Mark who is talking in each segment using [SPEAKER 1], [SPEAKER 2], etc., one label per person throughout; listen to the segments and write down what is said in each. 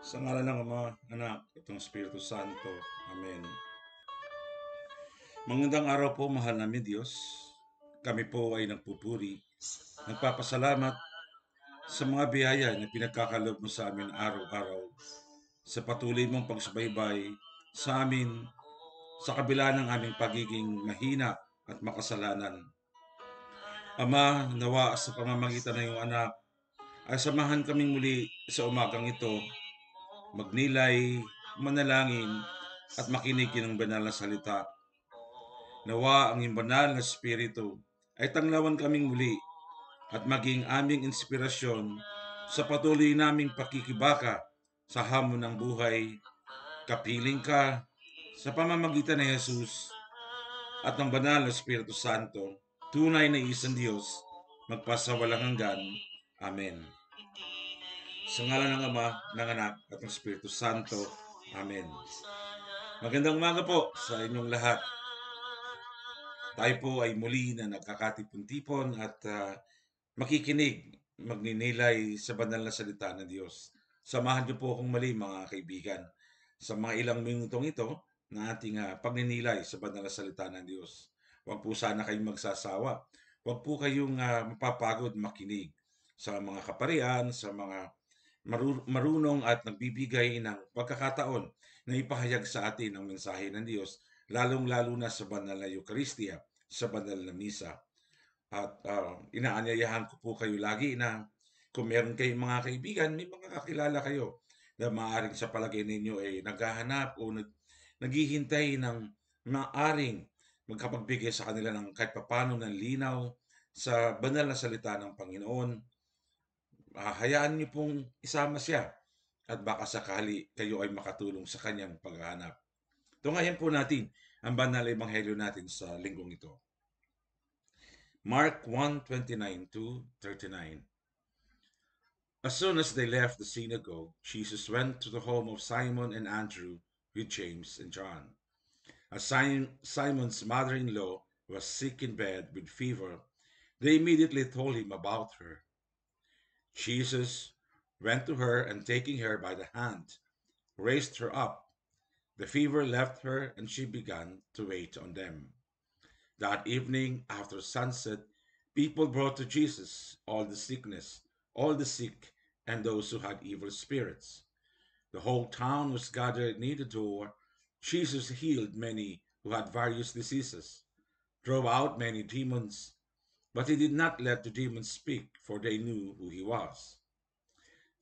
[SPEAKER 1] Sa ngalan ng Ama, Anak, at ng Espiritu Santo. Amen. Magandang araw po, mahal namin Diyos. Kami po ay nagpupuri, nagpapasalamat sa mga biyaya na pinagkakalob mo sa amin araw-araw, sa patuloy mong pagsubaybay sa amin sa kabila ng aming pagiging mahina at makasalanan. Ama, nawa sa pamamagitan ng iyong anak, ay samahan kaming muli sa umagang ito, magnilay, manalangin, at makinig ng banal na salita. Nawa ang iyong banal na Espiritu ay tanglawan kaming muli at maging aming inspirasyon sa patuloy naming pakikibaka sa hamon ng buhay. Kapiling ka sa pamamagitan ni Jesus at ng banal na Espiritu Santo, tunay na isang Diyos, magpasawalang hanggan. Amen. Sa ngalan ng Ama, ng Anak, at ng Espiritu Santo. Amen. Magandang umaga po sa inyong lahat. Tayo po ay muli na nagkakatipon-tipon at makikinig, magninilay sa banal na salita ng Diyos. Samahan niyo po akong muli mga kaibigan sa mga ilang minutong ito na ating pagninilay sa banal na salita ng Diyos. Huwag po sana kayong magsasawa. Huwag po kayong mapapagod makinig sa mga kaparian, sa mga marunong at nagbibigay ng pagkakataon na ipahayag sa atin ang mensahe ng Diyos, lalong-lalo na sa banal na Eucharistia, sa banal na misa. At inaanyayahan ko po kayo lagi na kung meron kayong mga kaibigan, may mga kakilala kayo na maaaring sa palagay ninyo ay naghahanap o naghihintay ng maaaring magkapagbigay sa kanila ng kahit papano ng linaw sa banal na salita ng Panginoon. Hayaan niyo pong isama siya at baka sakali kayo ay makatulong sa kanyang paghahanap. Tungayan po natin ang banal na ebanghelyo natin sa linggong ito. Mark 1:29-39. As soon as they left the synagogue, Jesus went to the home of Simon and Andrew with James and John. As Simon's mother-in-law was sick in bed with fever, they immediately told him about her. Jesus went to her and taking her by the hand, raised her up. The fever left her and she began to wait on them. That evening, after sunset, people brought to Jesus all the sick, and those who had evil spirits. The whole town was gathered near the door. Jesus healed many who had various diseases, drove out many demons, but he did not let the demons speak, for they knew who he was.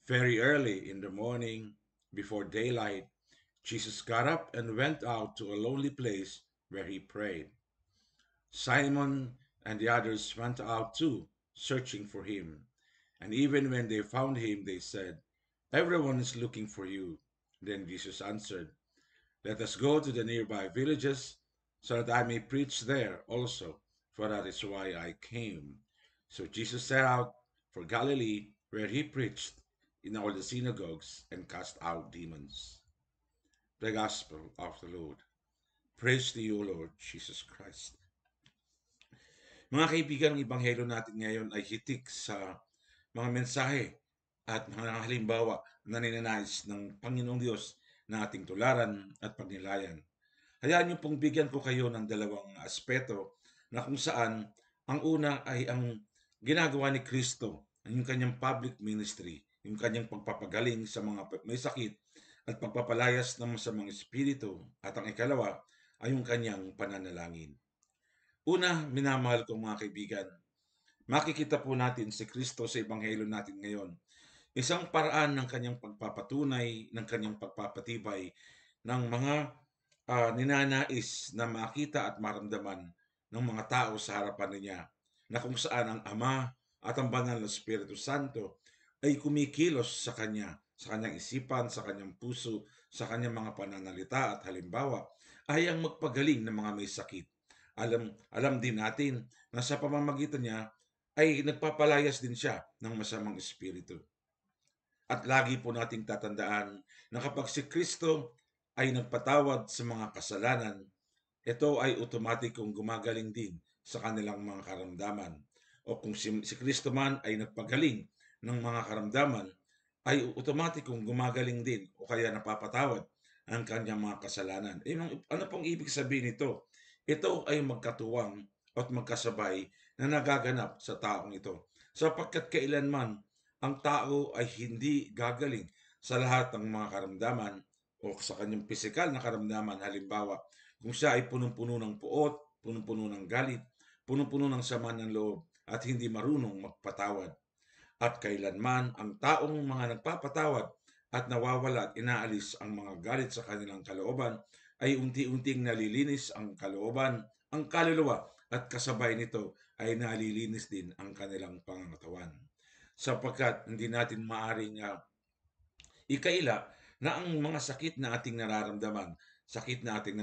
[SPEAKER 1] Very early in the morning, before daylight, Jesus got up and went out to a lonely place where he prayed. Simon and the others went out too, searching for him. And even when they found him, they said, "Everyone is looking for you." Then Jesus answered, "Let us go to the nearby villages, so that I may preach there also, for that is why I came." So Jesus set out for Galilee, where he preached in all the synagogues and cast out demons. The Gospel of the Lord. Praise to you, Lord Jesus Christ. Mga kaibigan, ang ebanghelyo natin ngayon ay hitik sa mga mensahe at mga halimbawa na ninanais ng Panginoong Diyos na ating tularan at pagnilayan. Hayaan niyo pong bigyan ko kayo ng dalawang aspeto na kung saan ang una ay ang ginagawa ni Kristo, yung kanyang public ministry, yung kanyang pagpapagaling sa mga may sakit at pagpapalayas ng masamang espiritu, at ang ikalawa ay yung kanyang pananalangin. Una, minamahal kong mga kaibigan, makikita po natin si Kristo sa ebanghelyo natin ngayon. Isang paraan ng kanyang pagpapatunay, ng kanyang pagpapatibay ng mga ninanais na makita at maramdaman ng mga tao sa harapan niya, na kung saan ang Ama at ang Banal na Espiritu Santo ay kumikilos sa kanyang isipan, sa kanyang puso, sa kanyang mga pananalita at halimbawa ay ang magpagaling ng mga may sakit. Alam din natin na sa pamamagitan niya ay nagpapalayas din siya ng masamang espiritu. At lagi po nating tatandaan na kapag si Kristo ay nagpatawad sa mga kasalanan, ito ay otomatikong gumagaling din sa kanilang mga karamdaman. O kung si Kristo man ay nagpagaling ng mga karamdaman, ay otomatikong gumagaling din o kaya napapatawad ang kanyang mga kasalanan. Ano pong ibig sabihin nito? Ito ay magkatuwang at magkasabay na nagaganap sa taong ito. Sapagkat kailanman ang tao ay hindi gagaling sa lahat ng mga karamdaman o sa kanyang pisikal na karamdaman. Halimbawa, kung siya ay punong-puno ng puot, punong-puno ng galit, punong-puno ng sama ng loob at hindi marunong magpatawad. At kailanman ang taong mga nagpapatawad at nawawala at inaalis ang mga galit sa kanilang kalooban ay unti-unting nalilinis ang kalooban, ang kaluluwa at kasabay nito ay nalilinis din ang kanilang pangangatawan. Sapagkat hindi natin maaring ikaila na ang mga sakit na ating nararamdaman, sakit na ating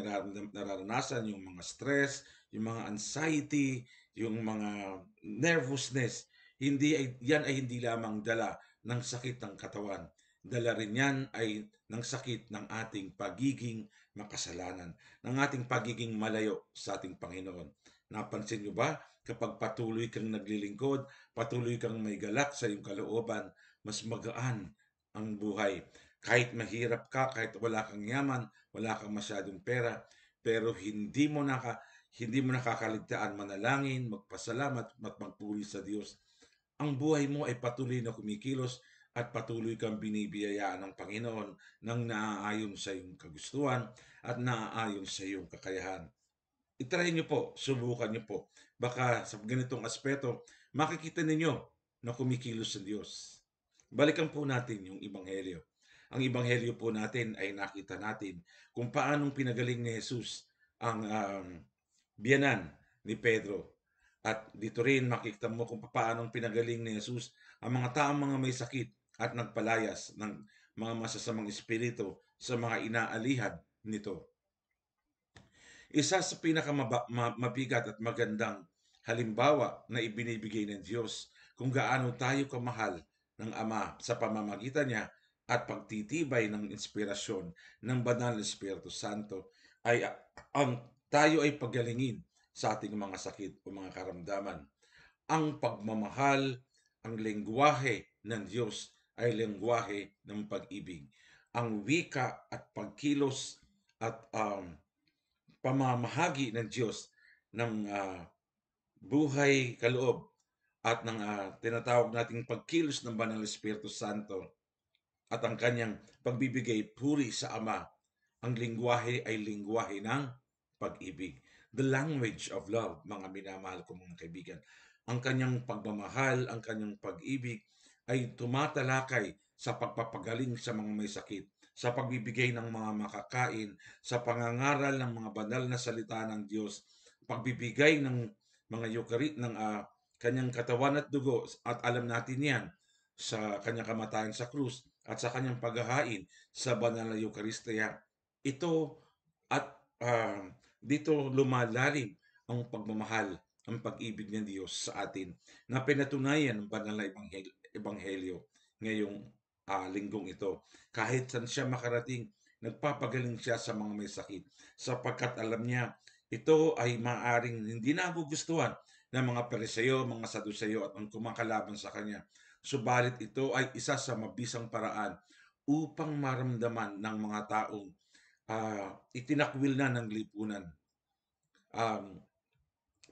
[SPEAKER 1] nararanasan, yung mga stress, yung mga anxiety, yung mga nervousness, yan ay hindi lamang dala ng sakit ng katawan. Dala rin yan ay ng sakit ng ating pagiging makasalanan, ng ating pagiging malayo sa ating Panginoon. Napansin nyo ba, kapag patuloy kang naglilingkod, patuloy kang may galak sa iyong kalooban, mas magaan ang buhay. Kahit mahirap ka, kahit wala kang yaman, wala kang masyadong pera, pero hindi mo nakakaligtaan manalangin, magpasalamat at magpuri sa Diyos. Ang buhay mo ay patuloy na kumikilos at patuloy kang binibiyayaan ng Panginoon ng naaayon sa iyong kagustuhan at naaayon sa iyong kakayahan. I-try niyo po, subukan niyo po. Baka sa ganitong aspeto, makikita ninyo na kumikilos sa Diyos. Balikan po natin yung Ebanghelyo. Ang Ebanghelyo po natin ay nakita natin kung paanong pinagaling ni Jesus ang biyanan ni Pedro. At dito rin makikita mo kung paanong pinagaling ni Jesus ang mga taong mga may sakit at nagpalayas ng mga masasamang espiritu sa mga inaalihan nito. Isa sa pinakamabigat at magandang halimbawa na ibinibigay ng Diyos kung gaano tayo kamahal ng Ama sa pamamagitan niya at pagtitibay ng inspirasyon ng Banal na Espiritu Santo ay ang tayo ay pagalingin sa ating mga sakit o mga karamdaman. Ang pagmamahal, ang lengguwahe ng Diyos ay lengguwahe ng pag-ibig. Ang wika at pagkilos at pamamahagi ng Diyos ng buhay kaloob at ng tinatawag nating pagkilos ng Banal Espiritu Santo at ang kanyang pagbibigay puri sa Ama, ang lingwahe ay lingwahe ng pag-ibig. The language of love, mga minamahal ko mga kaibigan. Ang kanyang pagmamahal, ang kanyang pag-ibig ay tumatalakay sa pagpapagaling sa mga may sakit, sa pagbibigay ng mga makakain, sa pangangaral ng mga banal na salita ng Diyos, pagbibigay ng mga yukari ng kanyang katawan at dugo at alam natin yan sa kanyang kamatayan sa krus at sa kanyang paghahain sa banal na Eucharistia. Ito at dito lumalalim ang pagmamahal, ang pag-ibig ng Diyos sa atin na pinatunayan ng banal na ebanghelyo ngayong linggong ito. Kahit saan siya makarating, nagpapagaling siya sa mga may sakit sapagkat alam niya ito ay maaring hindi nagugustuhan ng mga Pariseo, mga Saduceo at ang kumakalaban sa kanya. Subalit ito ay isa sa mabisang paraan upang maramdaman ng mga taong itinakwil na ng lipunan. Um,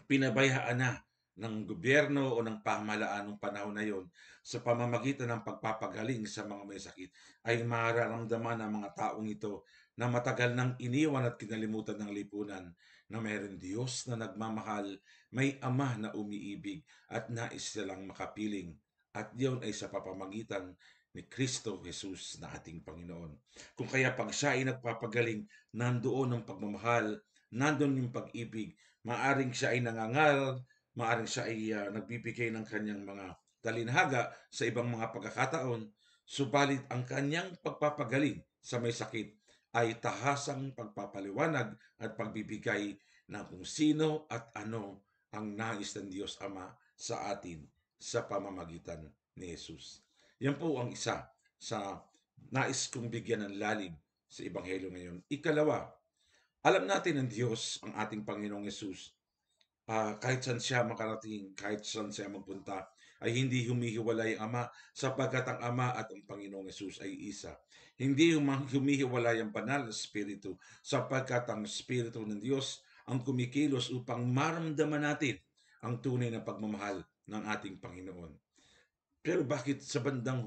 [SPEAKER 1] Pinabayaan na ng gobyerno o ng pamahalaan ng panahon na yon sa pamamagitan ng pagpapagaling sa mga may sakit ay mararamdaman ng mga taong ito na matagal nang iniwan at kinalimutan ng lipunan na mayroon Diyos na nagmamahal, may Ama na umiibig at nais silang makapiling at yon ay sa papamagitan ni Kristo Jesus na ating Panginoon. Kung kaya pag siya ay nagpapagaling, nandoon ang pagmamahal, nandoon yung pag-ibig, maaring siya ay nangangaral, maaring siya ay nagbibigay ng kanyang mga talinhaga sa ibang mga pagkakataon, subalit ang kanyang pagpapagaling sa may sakit ay tahasang pagpapaliwanag at pagbibigay ng kung sino at ano ang nais ng Diyos Ama sa atin sa pamamagitan ni Jesus. Yan po ang isa sa nais kong bigyan ng lalim sa Ebanghelyo ngayon. Ikalawa, alam natin ng Diyos, ang ating Panginoong Yesus, kahit saan siya makarating, kahit saan siya magpunta, ay hindi humihiwalay ang Ama sapagkat ang Ama at ang Panginoong Yesus ay isa. Hindi humihiwalay ang banal na Espiritu sapagkat ang Espiritu ng Diyos ang kumikilos upang maramdaman natin ang tunay na pagmamahal ng ating Panginoon. Pero bakit sa bandang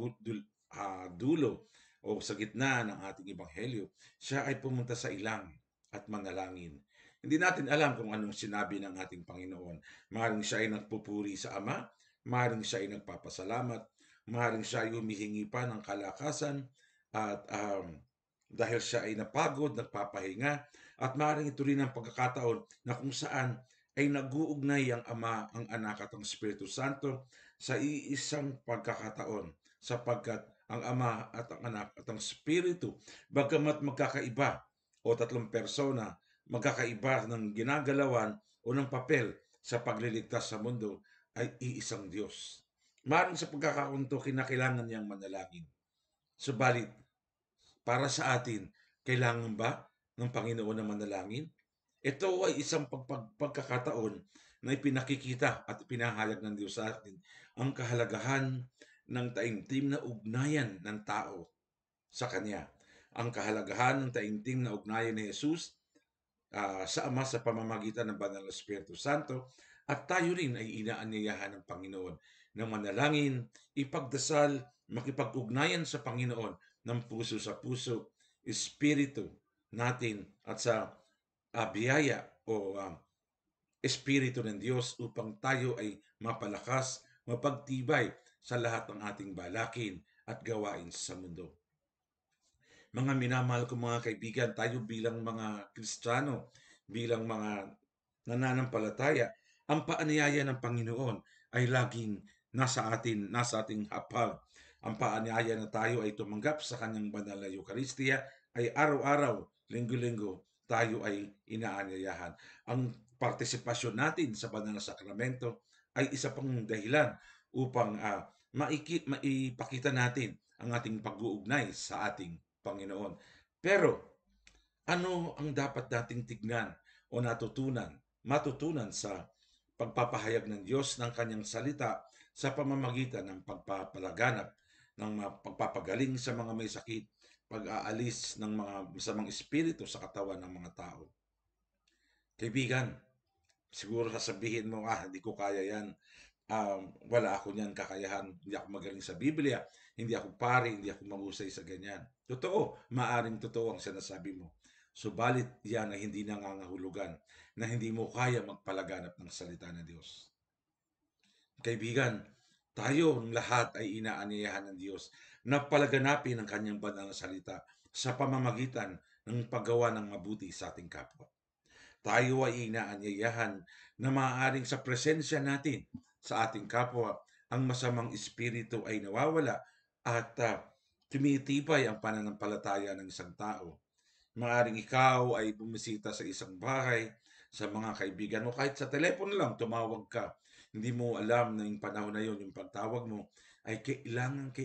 [SPEAKER 1] dulo o sa gitna ng ating ebanghelyo, siya ay pumunta sa ilang at manalangin? Hindi natin alam kung anong sinabi ng ating Panginoon. Maaaring siya ay nagpupuri sa Ama, maaaring siya ay nagpapasalamat, maaaring siya ay humihingi pa ng kalakasan, at dahil siya ay napagod, nagpapahinga, at maaaring ito rin ang pagkakataon na kung saan ay nag-uugnay ang Ama, ang Anak at ang Espiritu Santo sa iisang pagkakataon sapagkat ang Ama at ang Anak at ang Espiritu, bagamat magkakaiba o tatlong persona, magkakaiba ng ginagalawan o ng papel sa pagliligtas sa mundo, ay iisang Diyos. Maaaring sa pagkakaunto, kinakailangan niyang manalangin. Subalit, para sa atin, kailangan ba ng Panginoon na manalangin? Ito ay isang pagkakataon na ipinakikita at pinahayag ng Diyos sa atin ang kahalagahan ng taimtim na ugnayan ng tao sa Kanya. Ang kahalagahan ng taimtim na ugnayan ni Jesus sa Ama sa pamamagitan ng Banal na Espiritu Santo, at tayo rin ay inaanyayahan ng Panginoon na manalangin, ipagdasal, makipag-ugnayan sa Panginoon ng puso sa puso, espiritu natin at sa biyaya o espiritu ng Diyos upang tayo ay mapalakas, mapagtibay sa lahat ng ating balakin at gawain sa mundo. Mga minamahal ko mga kaibigan, tayo bilang mga Kristiyano, bilang mga nananampalataya, ang paanyaya ng Panginoon ay laging nasa ating hapag. Ang paanyaya na tayo ay tumanggap sa kanyang banal na Eucharistia ay araw-araw, linggo-linggo, tayo ay inaanyayahan. Ang partisipasyon natin sa banal na sakramento ay isa pang dahilan upang maipakita natin ang ating pag-uugnay sa ating Panginoon. Pero ano ang dapat nating tignan o matutunan sa pagpapahayag ng Diyos ng kanyang salita sa pamamagitan ng pagpapalaganap, ng pagpapagaling sa mga may sakit, pag-aalis ng mga masamang espiritu sa katawan ng mga tao? Kaibigan, siguro sasabihin mo, hindi ko kaya yan. Wala ako niyan kakayahan, hindi ako magaling sa Biblia, hindi ako pari, hindi ako mahusay sa ganyan. Totoo, maaring totoo ang sinasabi mo. Subalit yan ay hindi nangangahulugan na hindi mo kaya magpalaganap ng salita ng Diyos. Kaibigan, tayo lahat ay inaanyayahan ng Diyos na palaganapin ang kanyang banal na salita sa pamamagitan ng paggawa ng mabuti sa ating kapwa. Tayo ay inaanyayahan na maaaring sa presensya natin sa ating kapwa, ang masamang espiritu ay nawawala at tumitibay ang pananampalataya ng isang tao. Maaaring ikaw ay bumisita sa isang bahay, sa mga kaibigan mo, kahit sa telepono lang, tumawag ka. Hindi mo alam na yung panahon na yun, yung pagtawag mo, ay kailangan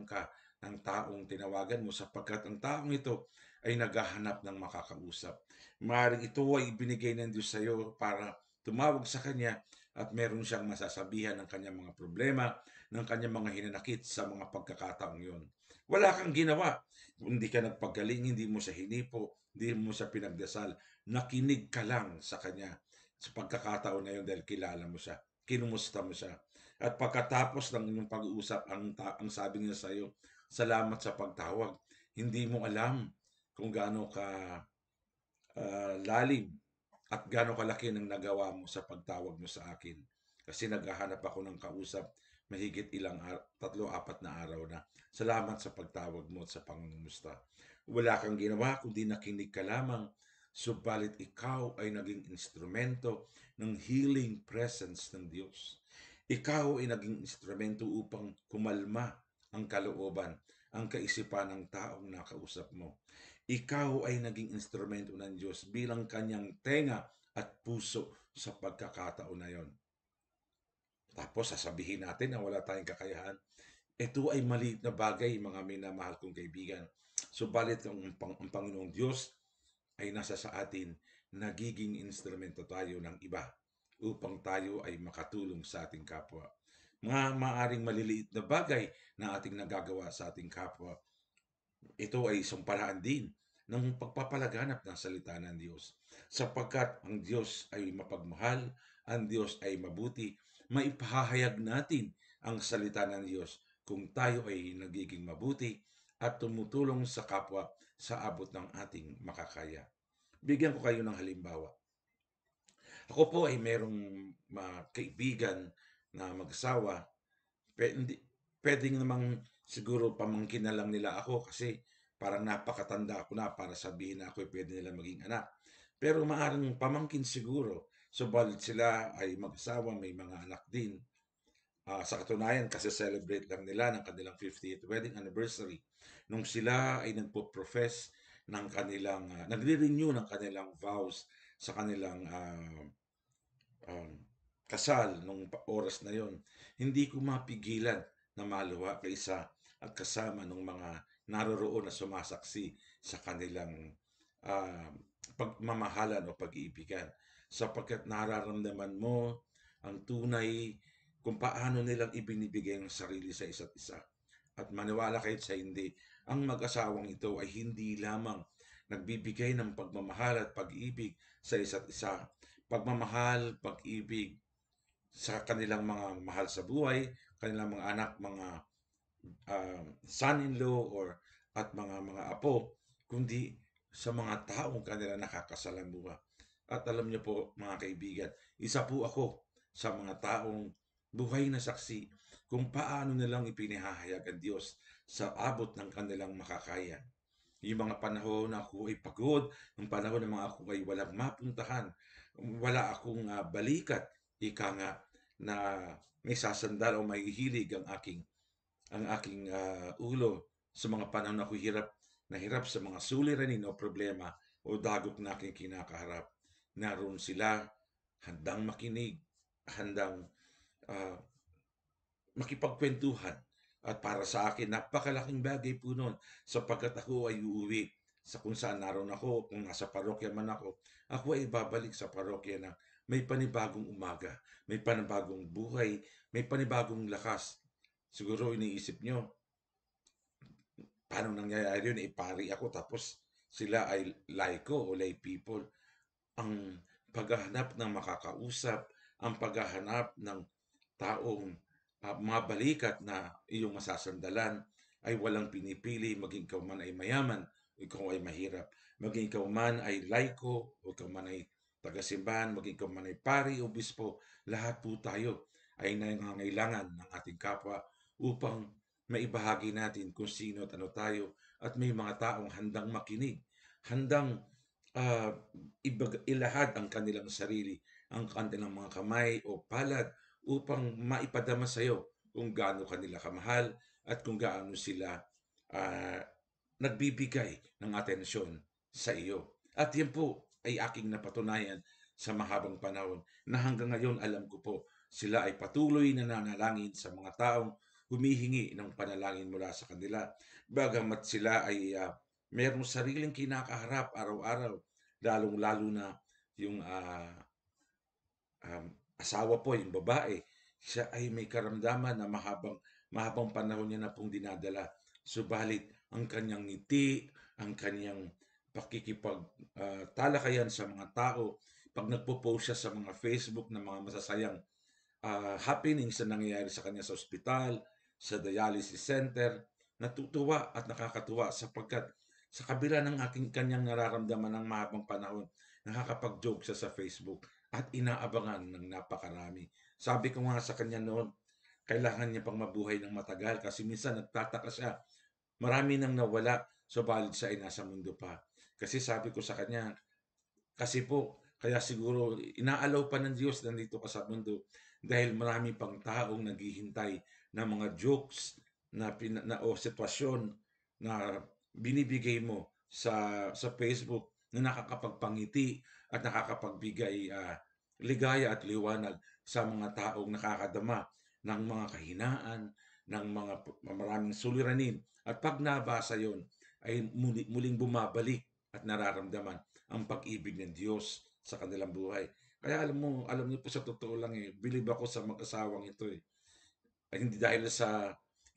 [SPEAKER 1] ka ng taong tinawagan mo sapagkat ang taong ito ay naghahanap ng makakausap. Maaaring ito ay ibinigay ng Diyos sa iyo para tumawag sa Kanya at meron siyang masasabihan ng kanyang mga problema, ng kanyang mga hinanakit sa mga pagkakataong yun. Wala kang ginawa, hindi ka nagpagaling, hindi mo siya hinipo, hindi mo siya pinagdasal, nakinig ka lang sa kanya sa pagkakataon na yun dahil kilala mo siya, kinumusta mo siya. At pagkatapos ng inyong pag-uusap, ang sabi niya sa iyo, salamat sa pagtawag. Hindi mo alam kung gaano ka lalim at gaano kalaki ng nagawa mo sa pagtawag mo sa akin. Kasi naghahanap ako ng kausap mahigit ilang 3, 4 na araw na. Salamat sa pagtawag mo at sa pangungumusta. Wala kang ginawa kundi nakinig ka lamang, subalit ikaw ay naging instrumento ng healing presence ng Diyos. Ikaw ay naging instrumento upang kumalma ang kalooban, ang kaisipan ng taong nakausap mo. Ikaw ay naging instrumento ng Diyos bilang kanyang tenga at puso sa pagkakataon na yon. Tapos sasabihin natin na wala tayong kakayahan. Ito ay maliit na bagay, mga minamahal kong kaibigan. Subalit ang Panginoong Diyos ay nasa sa atin, nagiging instrumento tayo ng iba upang tayo ay makatulong sa ating kapwa. mga maaring maliliit na bagay na ating nagagawa sa ating kapwa. Ito ay isang paraan din ng pagpapalaganap ng salita ng Diyos. Sapagkat ang Diyos ay mapagmahal, ang Diyos ay mabuti, maipahahayag natin ang salita ng Diyos kung tayo ay nagiging mabuti at tumutulong sa kapwa sa abot ng ating makakaya. Bigyan ko kayo ng halimbawa. Ako po ay merong kaibigan na mag-asawa. Hindi, pwedeng namang siguro pamangkin na lang nila ako kasi parang napakatanda ko na para sabihin na ako ay pwede nila maging anak. Pero maaaring pamangkin siguro, subalit sila ay mag-asawa, may mga anak din. Sa katunayan, kasi celebrate lang nila ng kanilang 50th wedding anniversary. Nung sila ay nagpo-profess ng kanilang, nagre-renew ng kanilang vows sa kanilang um, kasal nung oras na yon, hindi ko mapigilan na maluha kaysa at kasama ng mga naroroon na sumasaksi sa kanilang ah, pagmamahalan o pag-iibigan. Sapagkat nararamdaman mo ang tunay kung paano nilang ibinibigay ang sarili sa isa't isa. At maniwala kahit sa hindi, ang mag-asawang ito ay hindi lamang nagbibigay ng pagmamahal at pag-ibig sa isa't isa. Pagmamahal, pag-ibig sa kanilang mga mahal sa buhay, kanilang mga anak, mga son-in-law or at mga apo, kundi sa mga taong kanila nakakasalamuha. At alam niyo po mga kaibigan, isa po ako sa mga taong buhay na saksi kung paano nilang ipinahahayag ang Diyos sa abot ng kanilang makakaya. Yung mga panahon na ako ay pagod, yung panahon na mga ako ay walang mapuntahan, wala akong balikat, ika nga, na may sasandal o may hilig ang aking ulo sa mga panahon na ako hirap sa mga suliranin o problema o dagok na aking kinakaharap. Naroon sila, handang makinig, handang ah, makipagkwentuhan. At para sa akin, napakalaking bagay po nun sapagkat ako ay uuwi sa kung saan naroon ako, kung nasa parokya man ako ay babalik sa parokya na may panibagong umaga, may panibagong buhay, may panibagong lakas. Siguro iniisip nyo, paano nangyayari yun? Pari ako tapos sila ay laiko o lay people. Ang paghahanap ng makakausap, ang paghahanap ng taong mabalikat na iyong masasandalan ay walang pinipili, maging ikaw man ay mayaman o ikaw ay mahirap, maging ikaw man ay laiko o ikaw man ay tagasimbahan, maging ikaw man ay pari o bispo, lahat po tayo ay nangangailangan ng ating kapwa upang maibahagi natin kung sino at ano tayo at may mga taong handang makinig, handang ah, ilahad ang kanilang sarili, ang kanilang mga kamay o palad upang maipadama sa iyo kung gaano kanila kamahal at kung gaano sila ah, nagbibigay ng atensyon sa iyo. At yan po ay aking napatunayan sa mahabang panahon na hanggang ngayon alam ko po sila ay patuloy na nanalangin sa mga taong humihingi ng panalangin mula sa kanila. Bagamat sila ay merong sariling kinakaharap araw-araw, lalong-lalo na yung asawa po, yung babae, siya ay may karamdaman na mahabang panahon niya na pong dinadala. Subalit, ang kanyang ngiti, ang kanyang talakayan sa mga tao, pag nagpo-post siya sa mga Facebook ng mga masasayang happenings na nangyayari sa kanya sa ospital, sa dialysis center, natutuwa at nakakatuwa sapagkat sa kabila ng kanyang nararamdaman ng mahabang panahon, nakakapag-joke siya sa Facebook at inaabangan ng napakarami. Sabi ko nga sa kanya noon, kailangan niya pang mabuhay ng matagal kasi minsan nagtataka siya. Marami nang nawala, subalit siya ay nasa mundo pa. Kasi sabi ko sa kanya, kasi po, kaya siguro inaalaw pa ng Diyos na nandito ka sa mundo dahil marami pang taong naghihintay ng mga jokes o sitwasyon na binibigay mo sa Facebook na nakakapagpangiti at nakakapagbigay ligaya at liwanag sa mga taong nakakadama ng mga kahinaan, ng mga maraming suliranin. At pag nabasa yon ay muling bumabalik at nararamdaman ang pag-ibig ng Diyos sa kanilang buhay. Kaya alam niyo po sa totoo lang believe ako sa mag-asawang ito. Ay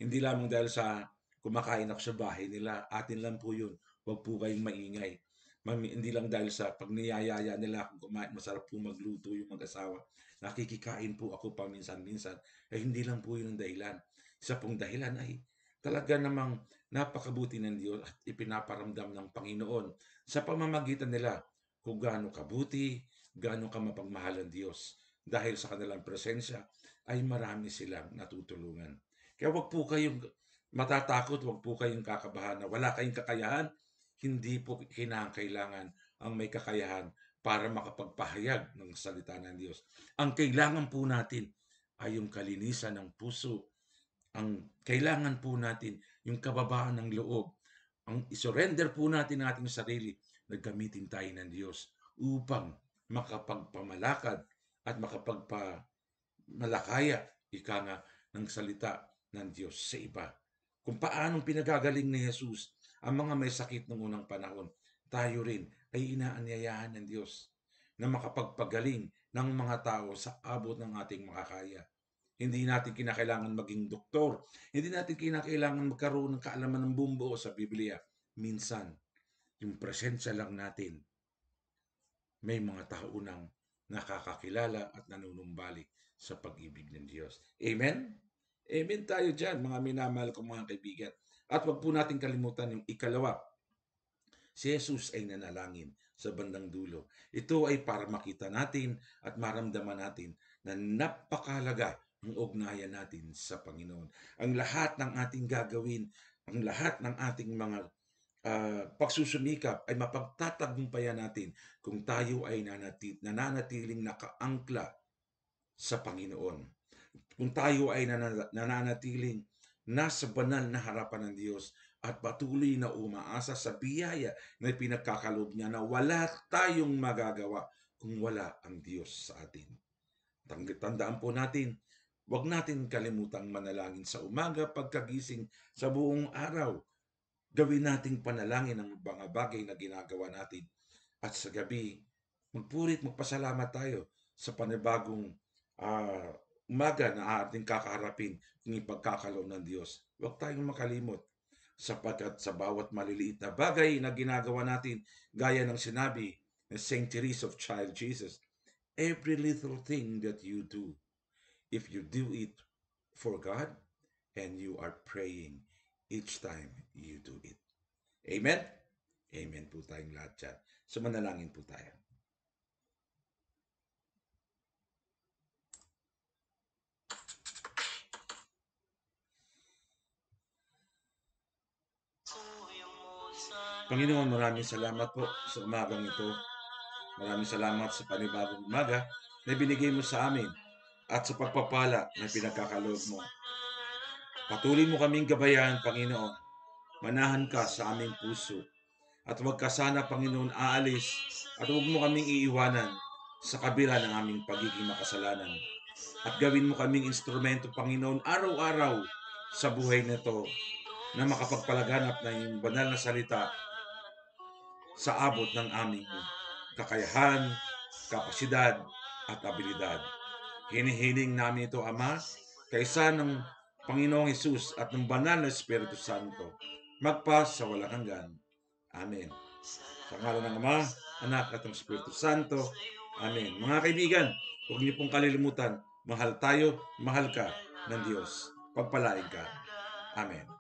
[SPEAKER 1] hindi lamang dahil sa kumakain ako sa bahay nila, atin lang po yun. Huwag po kayong maingay. Hindi lang dahil sa pag niyayaya nila akong kumain, masarap po magluto yung mag-asawa. Nakikikain po ako paminsan-minsan. Hindi lang po yun ang dahilan. Isa pong dahilan ay talaga namang napakabuti ng Diyos at ipinaparamdam ng Panginoon sa pamamagitan nila kung gaano kabuti, gaano ka mapagmahal ang Diyos. Dahil sa kanilang presensya, ay marami silang natutulungan. Kaya wag po kayong matatakot, wag po kayong kakabahan na wala kayong kakayahan. Hindi po kinakailangan ang may kakayahan para makapagpahayag ng salita ng Diyos. Ang kailangan po natin ay yung kalinisan ng puso. Ang kailangan po natin yung kababaan ng loob. Ang isurrender po natin ang ating sarili na gamitin tayo ng Diyos upang makapagpamalakad at malakaya, ika nga, ng salita ng Diyos sa iba. Kung paanong pinagagaling ni Jesus ang mga may sakit ng unang panahon, tayo rin ay inaanyayahan ng Diyos na makapagpagaling ng mga tao sa abot ng ating makakaya. Hindi natin kinakailangan maging doktor. Hindi natin kinakailangan magkaroon ng kaalaman ng buong sa Biblia. Minsan, yung presensya lang natin, may mga tao nang nakakakilala at nanunumbalik sa pag-ibig ng Diyos. Amen? Amen tayo dyan, mga minamahal kong mga kaibigan. At wag po natin kalimutan yung ikalawa. Si Jesus ay nanalangin sa bandang dulo. Ito ay para makita natin at maramdaman natin na napakahalaga ang ugnayan natin sa Panginoon. Ang lahat ng ating gagawin, ang lahat ng ating mga pagsusumikap ay mapagtatagumpayan natin kung tayo ay nananatiling nakaangkla sa Panginoon. Kung tayo ay nananatiling nasa banal na harapan ng Diyos at patuloy na umaasa sa biyaya na pinagkakalob niya na wala tayong magagawa kung wala ang Diyos sa atin. Tandaan po natin, huwag natin kalimutang manalangin sa umaga pagkagising sa buong araw. Gawin nating panalangin ang mga bagay na ginagawa natin. At sa gabi, magpasalamat tayo sa panibagong umaga na ating kakaharapin ng ipagkakalob ng Diyos. Huwag tayong makalimot sapagkat sa bawat maliliit na bagay na ginagawa natin, gaya ng sinabi ni St. Teresa of Child Jesus, every little thing that you do, if you do it for God and you are praying each time you do it. Amen? Amen po tayong lahat dyan. So manalangin po tayo. Panginoon, maraming salamat po sa umagang ito. Maraming salamat sa panibagong umaga na binigay mo sa amin at sa pagpapala na pinagkakaloob mo. Patuloy mo kaming gabayan, Panginoon. Manahan ka sa aming puso. At huwag ka sana, Panginoon, aalis at huwag mo kaming iiwanan sa kabila ng aming pagiging makasalanan. At gawin mo kaming instrumento, Panginoon, araw-araw sa buhay nito na makapagpalaganap na yung banal na salita sa abot ng aming kakayahan, kapasidad, at abilidad. Hinihiling namin ito, Ama, kaysa ng Panginoong Hesus at ng banal na Espiritu Santo, magpa sa walang hanggan. Amen. Sa ngalan ng Ama, Anak at ng Espiritu Santo. Amen. Mga kaibigan, huwag niyo pong kalilimutan, mahal tayo, mahal ka ng Diyos. Pagpalain ka. Amen.